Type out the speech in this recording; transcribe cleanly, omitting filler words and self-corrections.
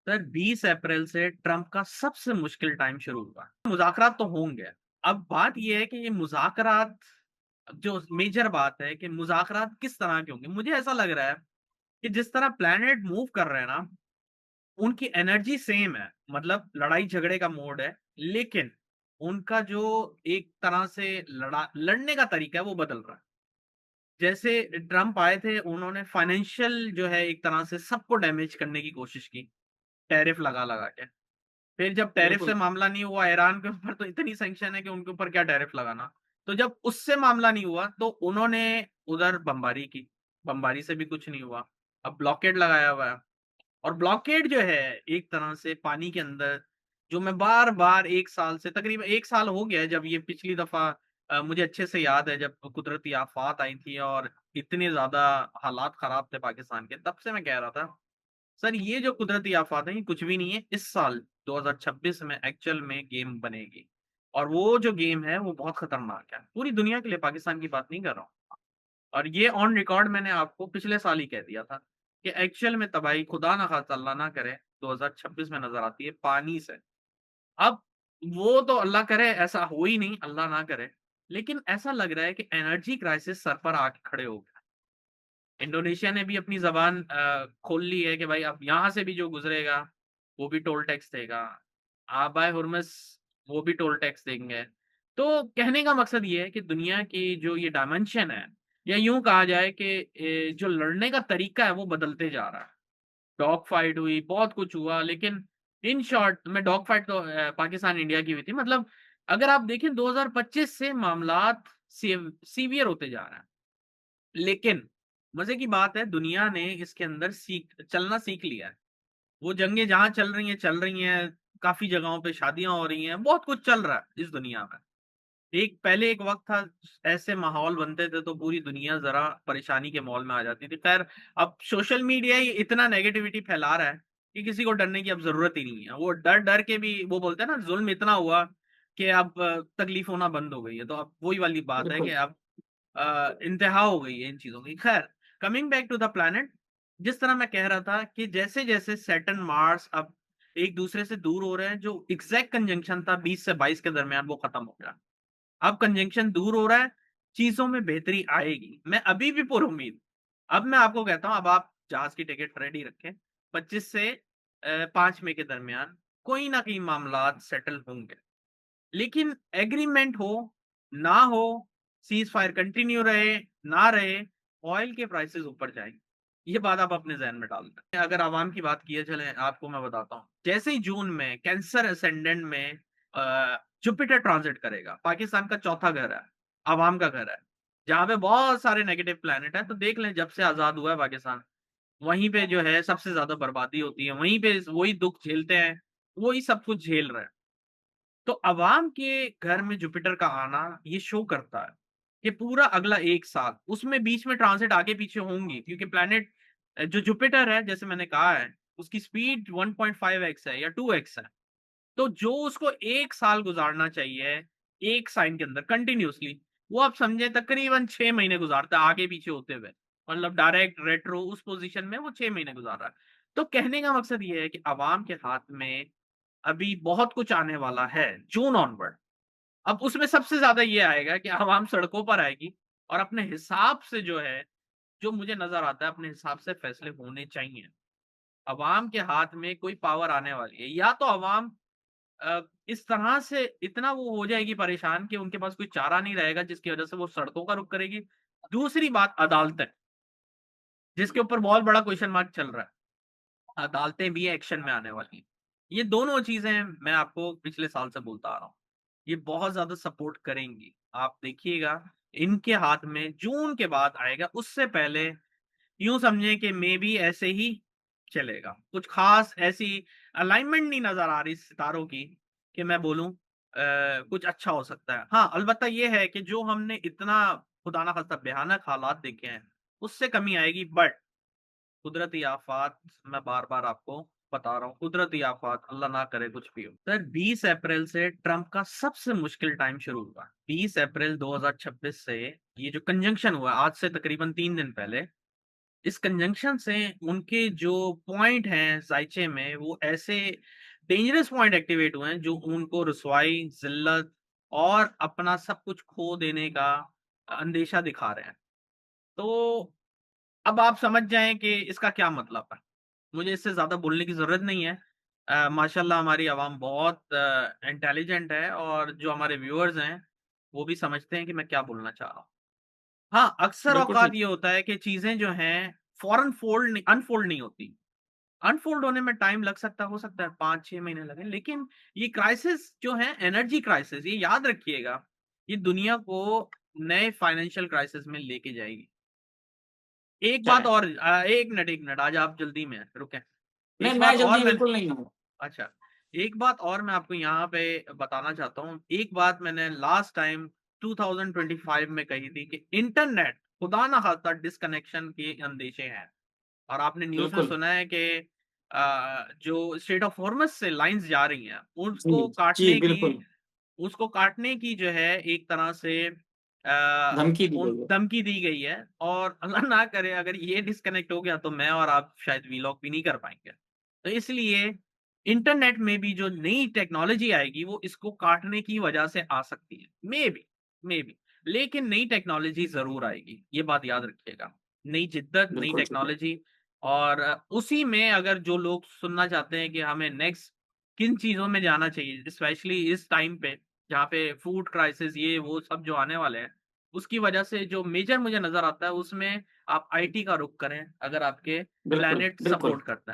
Sir 20 अप्रैल से Trump का सबसे मुश्किल टाइम शुरू हुआ। मुज़ाकरात तो होंगे। अब बात ये है कि ये मुज़ाकरात जो मेजर बात है कि मुज़ाकरात किस तरह के होंगे? मुझे ऐसा लग रहा है कि जिस तरह प्लैनेट मूव कर रहे हैं ना, उनकी एनर्जी सेम है। मतलब लड़ाई-झगड़े का मोड है, लेकिन उनका जो एक तरह से लड़ने का तरीका है वो बदल रहा है। जैसे ट्रंप आए थे, उन्होंने फाइनेंशियल जो है एक तरह से सबको डैमेज करने की कोशिश की, टैरिफ लगा-लगा के। फिर जब टैरिफ से बिल्कुल। मामला नहीं हुआ, ईरान के ऊपर तो इतनी सैंक्शन है कि उनके ऊपर क्या टैरिफ लगाना। तो जब उससे मामला नहीं हुआ, तो उन्होंने उधर बमबारी की, बमबारी से भी कुछ नहीं हुआ। अब ब्लॉकेड लगाया हुआ है और ब्लॉकेड जो है एक तरह से पानी के अंदर जो मैं बार-बार 1 साल से तकरीबन 1 साल हो गया है जब ये पिछली दफ़ा मुझे अच्छे से याद है जब कुदरती आफ़ात आई थी और इतने ज़्यादा हालात ख़राब थे पाकिस्तान के, तब से मैं कह रहा था सर ये जो कुदरती आफ़ात है ये कुछ भी नहीं है। इस साल 2026 में एक्चुअल में गेम बनेगी और वो जो गेम है वो बहुत खतरनाक है। पूरी दुनिया के लिए पाकिस्तान की बात नहीं कर रहा हूँ। और ये ऑन रिकॉर्ड मैंने आपको पिछले साल ही कह दिया था कि एक्चुअल में तबाही खुदा ना खास्ता अल्लाह ना करे 2026 में नज़र आती है पानी से। अब वो तो अल्लाह करे ऐसा हो ही नहीं, अल्लाह ना करे। लेकिन ऐसा लग रहा है कि एनर्जी क्राइसिस सर पर आके खड़े हो गया। इंडोनेशिया ने भी अपनी ज़बान खोल ली है कि भाई अब यहाँ से भी जो गुज़रेगा, वो भी टोल टैक्स देगा। आबाए हुर्मुज़ वो भी टोल टैक्स देंगे। तो कहने का मकसद ये है कि दुनिया की जो ये डायमेंशन है या यूँ कहा जाए कि जो लड़ने का तरीका है वो बदलते जा रहा है। डॉग फाइट हुई, बहुत कुछ हुआ लेकिन इन शॉर्ट मैं डॉग फाइट तो पाकिस्तान इंडिया की हुई थी। मतलब अगर आप देखें 2025 से मामलात सीवियर होते जा रहे हैं। लेकिन मज़े की बात है दुनिया ने इसके अंदर चलना सीख लिया है। वो जंगें जहाँ चल रही हैं, काफ़ी जगहों पे शादियाँ हो रही हैं, बहुत कुछ चल रहा है इस दुनिया में। पहले एक वक़्त था ऐसे माहौल बनते थे तो पूरी दुनिया ज़रा परेशानी के माहौल में आ जाती थी। ख़ैर अब सोशल मीडिया ही इतना नेगेटिविटी फैला रहा है कि किसी को डरने की अब ज़रूरत ही नहीं है। वो डर-डर के भी वो बोलते हैं ना ज़ुल्म इतना हुआ कि अब तकलीफ़ होना बंद हो गई है। तो अब वही वाली बात है कि बिल्कुल। अब इंतहा हो गई है इन चीज़ों की। ख़ैर coming back to the planet जिस तरह मैं कह रहा था कि जैसे-जैसे सैटर्न, मार्स अब एक दूसरे से दूर हो रहे हैं, जो एग्ज़ैक्ट कंजंक्शन था 20 से 22 के दरमियान वो ख़त्म हो गया। अब कंजंक्शन दूर हो रहा है, चीज़ों में बेहतरी आएगी। मैं अभी भी पुरुम्मीद अब मैं आपको कहता हूँ अब आप जहाज़ की टिकट रेडी रखें, 25 से 5 मई के दरमियान कोई ना कोई मामलात सेटल होंगे। लेकिन एग्रीमेंट हो, ना हो, सीज़फायर कंटिन्यू रहे, ना रहे, ऑयल के प्राइसेज़ ऊपर जाएँगे। ये बात आप अपने ज़हन में डाल दें। अगर अवाम की बात किए चलें, आपको मैं बताता हूँ। जैसे ही जून में कैंसर असेंडेंट में जुपिटर ट्रांज़िट करेगा, पाकिस्तान का चौथा घर है, अवाम का घर है, जहाँ पे बहुत सारे नेगेटिव प्लैनेट हैं, तो देख लें जब से आज़ाद हुआ है पाकिस्तान, वहीं पे जो है सबसे ज़्यादा बर्बादी होती है, वहीं पे वही दुःख झेलते हैं, वही सब कुछ झेल रहे हैं। तो अवाम के घर में जुपिटर का आना ये शो करता है कि पूरा अगला 1 साल उसमें बीच में ट्रांजिट आगे-पीछे होंगी क्योंकि प्लैनेट जो जुपिटर है जैसे मैंने कहा है, उसकी स्पीड 1.5x है या 2x है। तो जो उसको 1 साल गुज़ारना चाहिए, एक साइन के अंदर कंटिन्यूअसली, वो आप समझें तकरीबन 6 महीने गुज़ारता है आगे-पीछे होते हुए। मतलब डायरेक्ट रेट्रो उस पोज़ीशन में वो 6 महीने गुज़ार रहा है। तो कहने का मकसद ये है कि अवाम के हाथ में अभी बहुत कुछ आने वाला है, जून ऑनवर्ड। अब उसमें सबसे ज़्यादा ये आएगा कि आवाम सड़कों पर आएगी और अपने हिसाब से जो है, जो मुझे नज़र आता है अपने हिसाब से फैसले होने चाहिए। अवाम के हाथ में कोई पावर आने वाली है, या तो अवाम इस तरह से इतना वो हो जाएगी परेशान कि उनके पास कोई चारा नहीं रहेगा जिसकी वज़ह से वो सड़कों का रुख करेगी। दूसरी बात अदालतें, जिसके ऊपर बहुत बड़ा क्वेश्चन मार्क चल रहा है। अदालतें भी एक्शन में आने वाली हैं। ये दोनों चीज़ें मैं आपको पिछले साल से बोलता आ रहा हूँ। ये बहुत ज़्यादा सपोर्ट करेंगी। आप देखिएगा इनके हाथ में जून के बाद आएगा, उससे पहले यूँ समझें कि मेबी ऐसे ही चलेगा। कुछ ख़ास ऐसी अलाइनमेंट नहीं नज़र आ रही सितारों की कि मैं बोलूँ कुछ अच्छा हो सकता है। हाँ, अलबत्ता ये है कि जो हमने इतना खुदा ना ख़ास्ता भयानक हालात देखे हैं, उससे कमी आएगी बट कुदरती आफ़ात मैं बार-बार आपको बता रहा हूँ, कुदरती आफ़ात अल्लाह ना करे कुछ भी हो। सर 20 अप्रैल से ट्रंप का सबसे मुश्किल टाइम शुरू हुआ। 20 अप्रैल 2026 से ये जो कंजंक्शन हुआ आज से तकरीबन 3 दिन पहले, इस कंजंक्शन से उनके जो पॉइंट हैं ज़ायचे में, वो ऐसे डेंजरस पॉइंट एक्टिवेट हुए हैं, जो उनको रुसवाई, ज़िल्लत और अपना सब कुछ खो देने का अंदेशा दिखा रहे हैं। तो अब आप समझ जाएँ कि इसका क्या मतलब है। मुझे इससे ज़्यादा बोलने की ज़रूरत नहीं है। माशाल्लाह हमारी आवाम बहुत इंटेलिजेंट है और जो हमारे व्यूअर्स हैं, वो भी समझते हैं कि मैं क्या बोलना चाह रहा हूँ। हाँ, अक्सर बिल्कुल औक़ात ठीक। ये होता है कि चीज़ें जो हैं फ़ौरन अनफ़ोल्ड नहीं होती। अनफ़ोल्ड होने में टाइम लग सकता है, हो सकता है 5-6 महीने लगें, लेकिन ये क्राइसिस जो है एनर्जी क्राइसिस, ये याद रखिएगा, ये दुनिया को नए फाइनेंशियल क्राइसिस में लेके जाएगी। एक बात करेक्ट। और 1 मिनट आज आप जल्दी में हैं, रुकें। नहीं, एक मैं बात और जल्दी मैं बिल्कुल नहीं हूँ। अच्छा, एक बात और मैं आपको यहाँ पे बताना चाहता हूँ। एक बात मैंने लास्ट टाइम 2025 में कही थी कि इंटरनेट खुदा ना खास्ता डिस्कनेक्शन के अंदेशे हैं। और आपने न्यूज़ में बिल्कुल। सुना है कि जो स्ट्रेट ऑफ हॉर्मज़ से लाइन्स जा रही हैं, जी, जी, बिल्कुल। उसको काटने की जो है एक तरह से धमकी दी उन गई है। धमकी दी गई है और अल्लाह ना करे अगर ये डिस्कनेक्ट हो गया तो मैं और आप शायद व्लॉग भी नहीं कर पाएँगे। तो इसलिए इंटरनेट में भी जो नई टेक्नोलॉजी आएगी वो इसको काटने की वजह से आ सकती है। मेबी लेकिन नई टेक्नोलॉजी ज़रूर आएगी, ये बात याद रखिएगा। नई जिद्दत, नई बिल्कुल ठीक है। टेक्नोलॉजी और उसी में अगर जो लोग सुनना चाहते हैं कि हमें नेक्स्ट किन चीज़ों में जाना चाहिए, स्पेशली इस टाइम पे जहाँ पे फूड क्राइसिस ये वो सब जो आने वाले हैं, उसकी वजह से जो मेजर मुझे नज़र आता है उसमें आप आईटी का रुख करें, अगर आपके बिल्कुल, प्लैनेट बिल्कुल। सपोर्ट करता है।